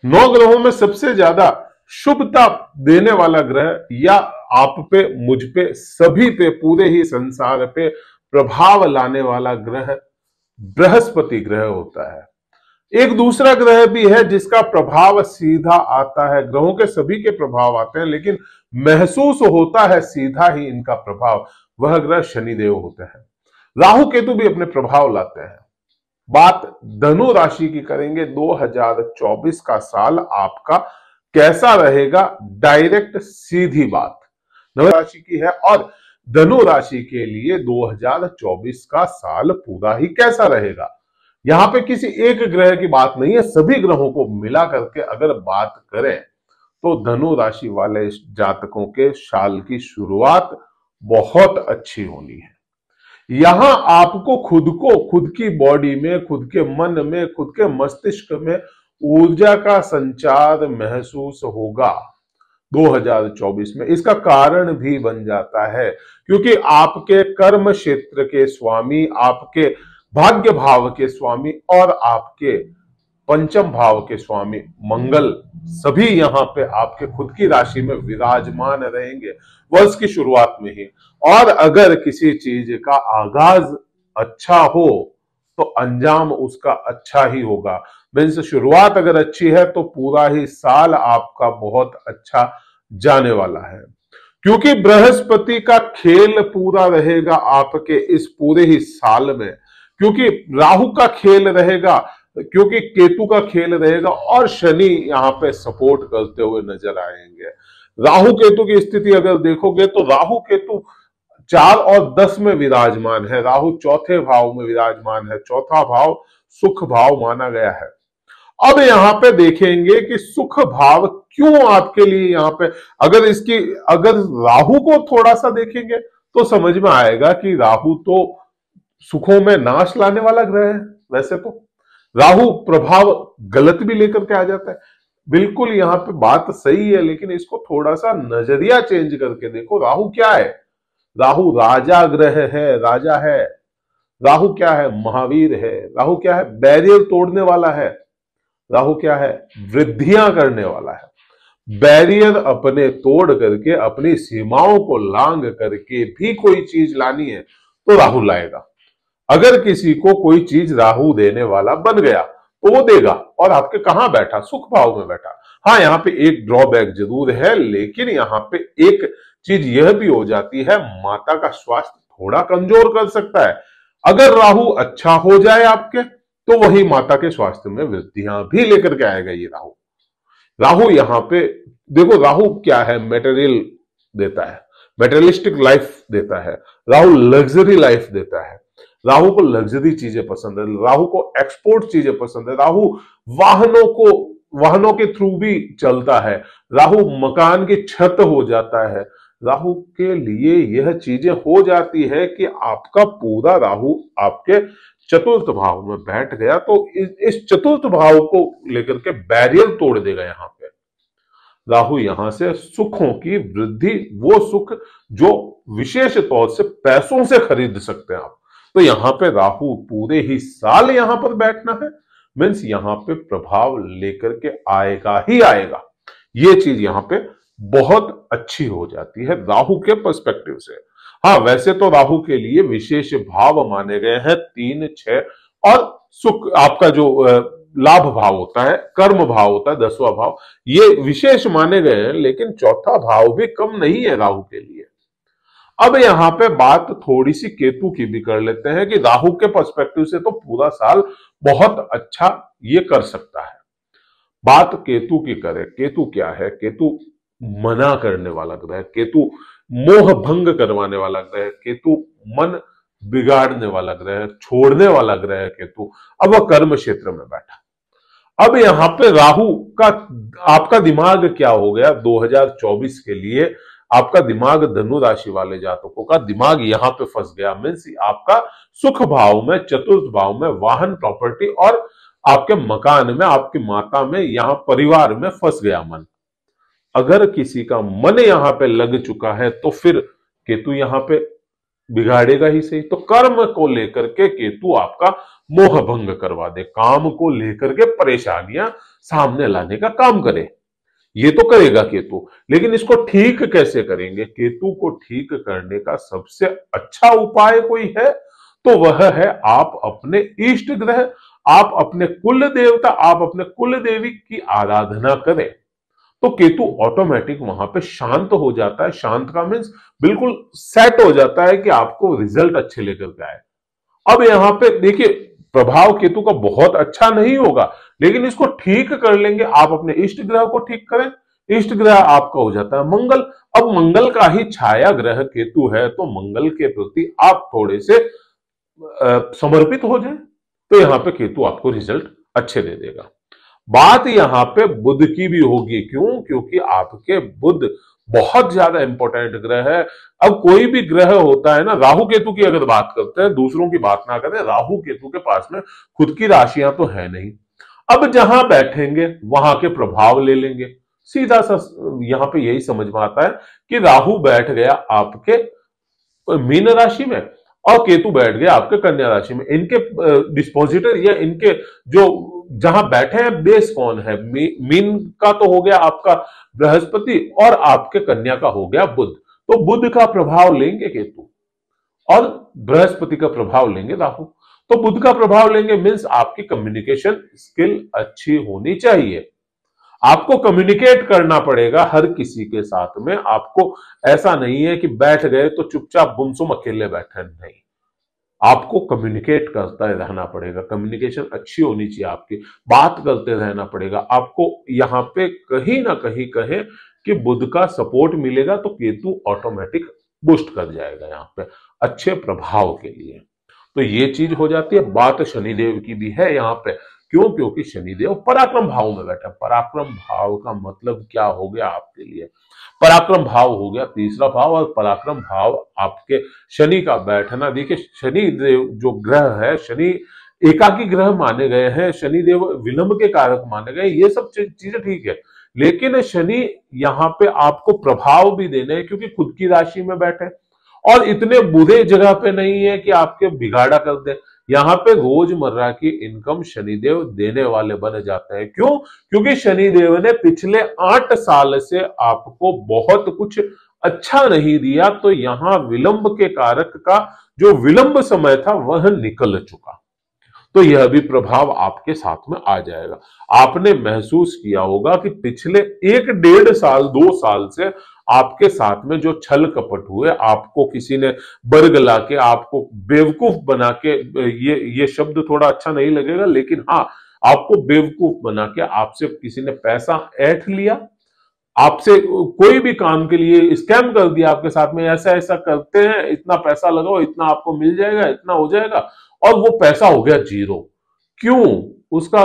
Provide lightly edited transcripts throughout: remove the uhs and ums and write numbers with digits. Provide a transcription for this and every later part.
9 ग्रहों में सबसे ज्यादा शुभता देने वाला ग्रह या आप पे, मुझ पे, सभी पे, पूरे ही संसार पे प्रभाव लाने वाला ग्रह बृहस्पति ग्रह होता है। एक दूसरा ग्रह भी है जिसका प्रभाव सीधा आता है, ग्रहों के सभी के प्रभाव आते हैं लेकिन महसूस होता है सीधा ही इनका प्रभाव, वह ग्रह शनिदेव होते हैं। राहु केतु भी अपने प्रभाव लाते हैं। बात धनु राशि की करेंगे, 2024 का साल आपका कैसा रहेगा, डायरेक्ट सीधी बात धनु राशि की है। और धनु राशि के लिए 2024 का साल पूरा ही कैसा रहेगा, यहां पे किसी एक ग्रह की बात नहीं है, सभी ग्रहों को मिला करके अगर बात करें तो धनु राशि वाले जातकों के साल की शुरुआत बहुत अच्छी होनी है। यहां आपको खुद को, खुद की बॉडी में, खुद के मन में, खुद के मस्तिष्क में ऊर्जा का संचार महसूस होगा 2024 में। इसका कारण भी बन जाता है क्योंकि आपके कर्म क्षेत्र के स्वामी, आपके भाग्य भाव के स्वामी और आपके पंचम भाव के स्वामी मंगल सभी यहां पे आपके खुद की राशि में विराजमान रहेंगे वर्ष की शुरुआत में ही। और अगर किसी चीज का आगाज अच्छा हो तो अंजाम उसका अच्छा ही होगा। मीन्स शुरुआत अगर अच्छी है तो पूरा ही साल आपका बहुत अच्छा जाने वाला है, क्योंकि बृहस्पति का खेल पूरा रहेगा आपके इस पूरे ही साल में, क्योंकि राहु का खेल रहेगा, क्योंकि केतु का खेल रहेगा और शनि यहां पे सपोर्ट करते हुए नजर आएंगे। राहु केतु की स्थिति अगर देखोगे तो राहु केतु 4 और 10 में विराजमान है, राहु चौथे भाव में विराजमान है, चौथा भाव सुख भाव माना गया है। अब यहां पे देखेंगे कि सुख भाव क्यों आपके लिए यहां पे, अगर राहु को थोड़ा सा देखेंगे तो समझ में आएगा कि राहु तो सुखों में नाश लाने वाला ग्रह है। वैसे तो राहु प्रभाव गलत भी लेकर के आ जाता है, बिल्कुल यहां पे बात सही है, लेकिन इसको थोड़ा सा नजरिया चेंज करके देखो। राहु क्या है, राहु राजा ग्रह है, राजा है। राहु क्या है, महावीर है। राहु क्या है, बैरियर तोड़ने वाला है। राहु क्या है, वृद्धियां करने वाला है। बैरियर अपने तोड़ करके, अपनी सीमाओं को लांग करके भी कोई चीज लानी है तो राहु लाएगा। अगर किसी को कोई चीज राहु देने वाला बन गया तो वो देगा, और आपके कहां बैठा, सुख भाव में बैठा। हाँ, यहां पे एक ड्रॉबैक जरूर है, लेकिन यहां पे एक चीज यह भी हो जाती है, माता का स्वास्थ्य थोड़ा कमजोर कर सकता है। अगर राहु अच्छा हो जाए आपके तो वही माता के स्वास्थ्य में वृद्धियां भी लेकर के आएगा ये राहु। राहु यहां पे देखो, राहु क्या है, मेटेरियल देता है, मेटेरियलिस्टिक लाइफ देता है। राहु लग्जरी लाइफ देता है। राहु को लग्जरी चीजें पसंद है, राहु को एक्सपोर्ट चीजें पसंद है। राहु वाहनों के थ्रू भी चलता है। राहु मकान की छत हो जाता है। राहु के लिए यह चीजें हो जाती है कि आपका पूरा राहु आपके चतुर्थ भाव में बैठ गया तो इस चतुर्थ भाव को लेकर के बैरियर तोड़ देगा। यहां पे राहु यहां से सुखों की वृद्धि, वो सुख जो विशेष तौर से पैसों से खरीद सकते हैं आप, तो यहां पे राहु पूरे ही साल यहां पर बैठना है, मीन्स यहां पे प्रभाव लेकर के आएगा ही आएगा। ये चीज यहां पे बहुत अच्छी हो जाती है राहु के पर्सपेक्टिव से। हाँ, वैसे तो राहु के लिए विशेष भाव माने गए हैं 3, 6 और सुख, आपका जो लाभ भाव होता है, कर्म भाव होता है 10वां भाव, ये विशेष माने गए हैं, लेकिन चौथा भाव भी कम नहीं है राहु के लिए। अब यहां पे बात थोड़ी सी केतु की भी कर लेते हैं कि राहु के पर्सपेक्टिव से तो पूरा साल बहुत अच्छा ये कर सकता है। बात केतु की करें, केतु क्या है, केतु मना करने वाला ग्रह है, केतु मोह भंग करवाने वाला ग्रह है, केतु मन बिगाड़ने वाला ग्रह है, छोड़ने वाला ग्रह है केतु। अब वह कर्म क्षेत्र में बैठा। अब यहां पे राहु का आपका दिमाग क्या हो गया 2024 के लिए, आपका दिमाग धनु राशि वाले जातकों का दिमाग यहां पे फंस गया। मीन्स आपका सुख भाव में, चतुर्थ भाव में, वाहन प्रॉपर्टी और आपके मकान में, आपकी माता में, यहां परिवार में फंस गया मन। अगर किसी का मन यहां पे लग चुका है तो फिर केतु यहां पे बिगाड़ेगा ही सही। तो कर्म को लेकर के केतु आपका मोह भंग करवा दे, काम को लेकर के परेशानियां सामने लाने का काम करे। ये तो करेगा केतु, लेकिन इसको ठीक कैसे करेंगे? केतु को ठीक करने का सबसे अच्छा उपाय कोई है तो वह है आप अपने इष्ट ग्रह, आप अपने कुल देवता, आप अपने कुल देवी की आराधना करें तो केतु ऑटोमेटिक वहां पे शांत हो जाता है। शांत का मीन्स बिल्कुल सेट हो जाता है कि आपको रिजल्ट अच्छे लेकर के आए। अब यहां पे देखिए, प्रभाव केतु का बहुत अच्छा नहीं होगा, लेकिन इसको ठीक कर लेंगे। आप अपने इष्ट ग्रह को ठीक करें, इष्ट ग्रह आपका हो जाता है मंगल। अब मंगल का ही छाया ग्रह केतु है, तो मंगल के प्रति आप थोड़े से समर्पित हो जाए तो यहां पे केतु आपको रिजल्ट अच्छे दे देगा। बात यहां पे बुध की भी होगी। क्यों? क्योंकि आपके बुध बहुत ज्यादा इंपॉर्टेंट ग्रह है। अब कोई भी ग्रह होता है ना, राहु केतु की अगर बात करते हैं, दूसरों की बात ना करें, राहु केतु के पास में खुद की राशियां तो है नहीं। अब जहां बैठेंगे वहां के प्रभाव ले लेंगे। सीधा सा यहां पे यही समझ में आता है कि राहु बैठ गया आपके मीन राशि में और केतु बैठ गया आपके कन्या राशि में। इनके डिस्पोजिटर या इनके जो जहां बैठे हैं बेस कौन है? मीन का तो हो गया आपका बृहस्पति और आपके कन्या का हो गया बुध। तो बुध का प्रभाव लेंगे केतु और बृहस्पति का प्रभाव लेंगे राहु। तो बुध का प्रभाव लेंगे मीन्स आपकी कम्युनिकेशन स्किल अच्छी होनी चाहिए। आपको कम्युनिकेट करना पड़ेगा हर किसी के साथ में। आपको ऐसा नहीं है कि बैठ गए तो चुपचाप गुमसुम अकेले बैठे, नहीं, आपको कम्युनिकेट करते रहना पड़ेगा। कम्युनिकेशन अच्छी होनी चाहिए, आपकी बात करते रहना पड़ेगा। आपको यहां पे कहीं ना कहीं कहे कि बुध का सपोर्ट मिलेगा तो केतु ऑटोमेटिक बूस्ट कर जाएगा यहां पे अच्छे प्रभाव के लिए। तो ये चीज हो जाती है। बात शनिदेव की भी है यहां पे। क्यों? क्योंकि शनिदेव पराक्रम भाव में बैठा। पराक्रम भाव का मतलब क्या हो गया आपके लिए? पराक्रम भाव हो गया तीसरा भाव, और पराक्रम भाव आपके शनि का बैठना। देखिए, शनि देव जो ग्रह है, शनि एकाकी ग्रह माने गए हैं, शनि देव विलंब के कारक माने गए, ये सब चीजें ठीक है, लेकिन शनि यहां पे आपको प्रभाव भी देने हैं क्योंकि खुद की राशि में बैठे और इतने बुरे जगह पे नहीं है कि आपके बिगाड़ा कर दे। यहां पे रोजमर्रा की इनकम शनिदेव देने वाले बन जाते हैं। क्यों? क्योंकि शनिदेव ने पिछले 8 साल से आपको बहुत कुछ अच्छा नहीं दिया, तो यहां विलंब के कारक का जो विलंब समय था वह निकल चुका। तो यह भी प्रभाव आपके साथ में आ जाएगा। आपने महसूस किया होगा कि पिछले 1 डेढ़ साल 2 साल से आपके साथ में जो छल कपट हुए, आपको किसी ने बरगला के, आपको बेवकूफ बना के, ये शब्द थोड़ा अच्छा नहीं लगेगा, लेकिन हाँ, आपको बेवकूफ बना के आपसे किसी ने पैसा ऐंठ लिया, आपसे कोई भी काम के लिए स्कैम कर दिया, आपके साथ में ऐसा ऐसा करते हैं, इतना पैसा लगाओ, इतना आपको मिल जाएगा, इतना हो जाएगा, और वो पैसा हो गया जीरो। क्यों? उसका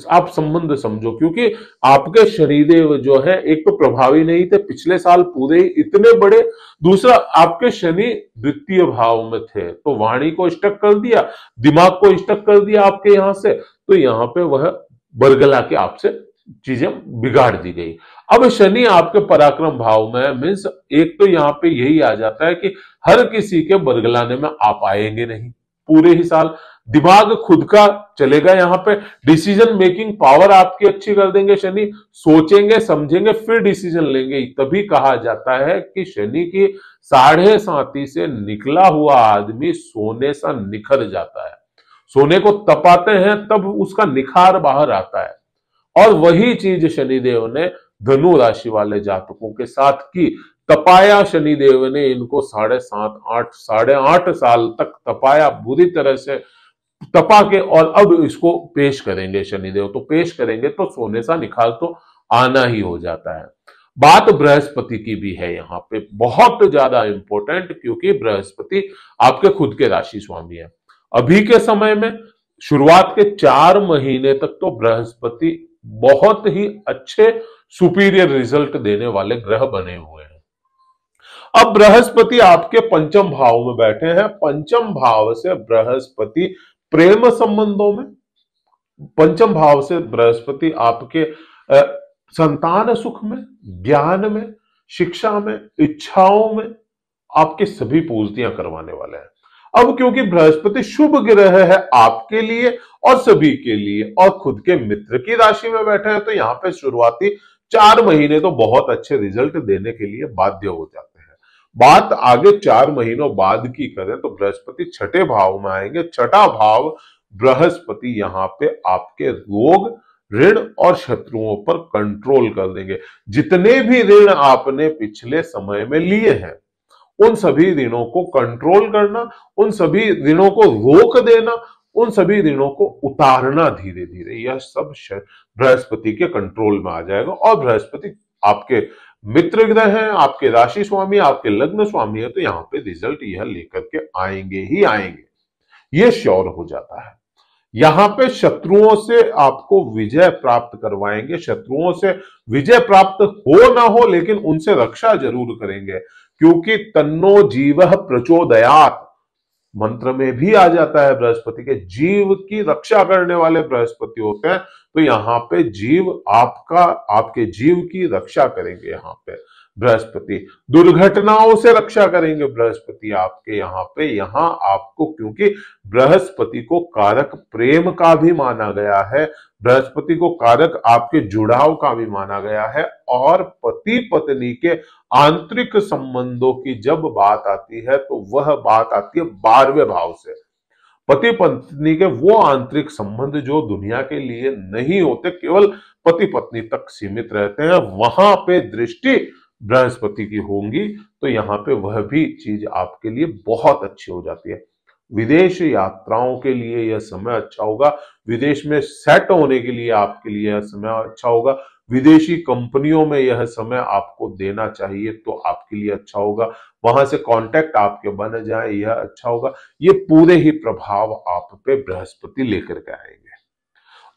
आप संबंध समझो। क्योंकि आपके शनिदेव जो है, एक तो प्रभावी नहीं थे पिछले साल पूरे इतने बड़े, दूसरा आपके शनि द्वितीय भाव में थे, तो वाणी को स्टक कर दिया, दिमाग को स्टक कर दिया आपके यहां से, तो यहां पे वह बरगला के आपसे चीजें बिगाड़ दी गई। अब शनि आपके पराक्रम भाव में, मीन्स एक तो यहां पे यही आ जाता है कि हर किसी के बरगलाने में आप आएंगे नहीं पूरे ही साल। दिमाग खुद का चलेगा, यहां पे डिसीजन मेकिंग पावर आपकी अच्छी कर देंगे शनि। सोचेंगे समझेंगे फिर डिसीजन लेंगे। तभी कहा जाता है कि शनि की 7.5 से निकला हुआ आदमी सोने सा निखर जाता है। सोने को तपाते हैं तब उसका निखार बाहर आता है। और वही चीज शनिदेव ने धनु राशि वाले जातकों के साथ की। तपाया शनिदेव ने इनको 7.5 8 साल तक तपाया, बुरी तरह से तपा के, और अब इसको पेश करेंगे शनिदेव। तो पेश करेंगे तो सोने सा निखार तो आना ही हो जाता है। बात बृहस्पति की भी है यहां पे बहुत ज्यादा इंपॉर्टेंट, क्योंकि बृहस्पति आपके खुद के राशि स्वामी है। अभी के समय में शुरुआत के 4 महीने तक तो बृहस्पति बहुत ही अच्छे सुपीरियर रिजल्ट देने वाले ग्रह बने हुए हैं। अब बृहस्पति आपके पंचम भाव में बैठे हैं। पंचम भाव से बृहस्पति प्रेम संबंधों में, पंचम भाव से बृहस्पति आपके संतान सुख में, ज्ञान में, शिक्षा में, इच्छाओं में आपके सभी पूर्तियां करवाने वाले हैं। अब क्योंकि बृहस्पति शुभ ग्रह है आपके लिए और सभी के लिए और खुद के मित्र की राशि में बैठे हैं, तो यहां पे शुरुआती 4 महीने तो बहुत अच्छे रिजल्ट देने के लिए बाध्य हो जाते हैं। बात आगे 4 महीनों बाद की करें तो बृहस्पति छठे भाव में आएंगे। छठा भाव बृहस्पति यहां पे आपके रोग, ऋण और शत्रुओं पर कंट्रोल कर देंगे। जितने भी ऋण आपने पिछले समय में लिए हैं उन सभी ऋणों को कंट्रोल करना, उन सभी ऋणों को रोक देना, उन सभी ऋणों को उतारना धीरे धीरे, यह सब बृहस्पति के कंट्रोल में आ जाएगा। और बृहस्पति आपके मित्र ग्रह हैं, आपके राशि स्वामी, आपके लग्न स्वामी है, तो यहां पे रिजल्ट यह लेकर के आएंगे ही आएंगे, ये श्योर हो जाता है। यहां पे शत्रुओं से आपको विजय प्राप्त करवाएंगे। शत्रुओं से विजय प्राप्त हो ना हो लेकिन उनसे रक्षा जरूर करेंगे, क्योंकि तन्नो जीवः प्रचोदयात् मंत्र में भी आ जाता है। बृहस्पति के जीव की रक्षा करने वाले बृहस्पति होते हैं, तो यहां पे जीव आपके जीव की रक्षा करेंगे। यहां पे बृहस्पति दुर्घटनाओं से रक्षा करेंगे। बृहस्पति आपके यहां आपको, क्योंकि बृहस्पति को कारक प्रेम का भी माना गया है, बृहस्पति को कारक आपके जुड़ाव का भी माना गया है। और पति पत्नी के आंतरिक संबंधों की जब बात आती है तो वह बात आती है 12वें भाव से। पति पत्नी के वो आंतरिक संबंध जो दुनिया के लिए नहीं होते, केवल पति पत्नी तक सीमित रहते हैं, वहां पे दृष्टि बृहस्पति की होंगी, तो यहां पे वह भी चीज आपके लिए बहुत अच्छी हो जाती है। विदेश यात्राओं के लिए यह समय अच्छा होगा। विदेश में सेट होने के लिए आपके लिए यह समय अच्छा होगा। विदेशी कंपनियों में यह समय आपको देना चाहिए तो आपके लिए अच्छा होगा। वहां से कांटेक्ट आपके बन जाए, यह अच्छा होगा। ये पूरे ही प्रभाव आप पे बृहस्पति लेकर के आएंगे।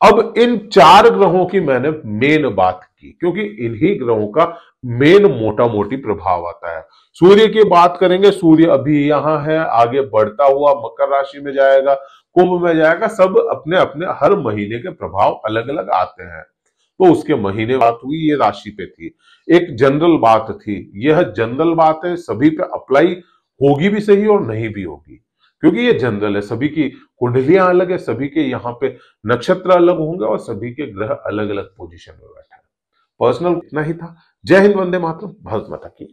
अब इन 4 ग्रहों की मैंने मेन बात की, क्योंकि इन्हीं ग्रहों का मेन मोटा मोटी प्रभाव आता है। सूर्य की बात करेंगे, सूर्य अभी यहां है, आगे बढ़ता हुआ मकर राशि में जाएगा, कुंभ में जाएगा। सब अपने अपने हर महीने के प्रभाव अलग अलग आते हैं, तो उसके महीने बात हुई, ये राशि पे थी। एक जनरल बात थी, यह जनरल बात है, सभी पे अप्लाई होगी भी सही और नहीं भी होगी, क्योंकि ये जनरल है। सभी की कुंडलियां अलग है, सभी के यहाँ पे नक्षत्र अलग होंगे और सभी के ग्रह अलग अलग पोजीशन में बैठे हैं। पर्सनल इतना ही था। जय हिंद, वंदे मातरम, भारत माता की।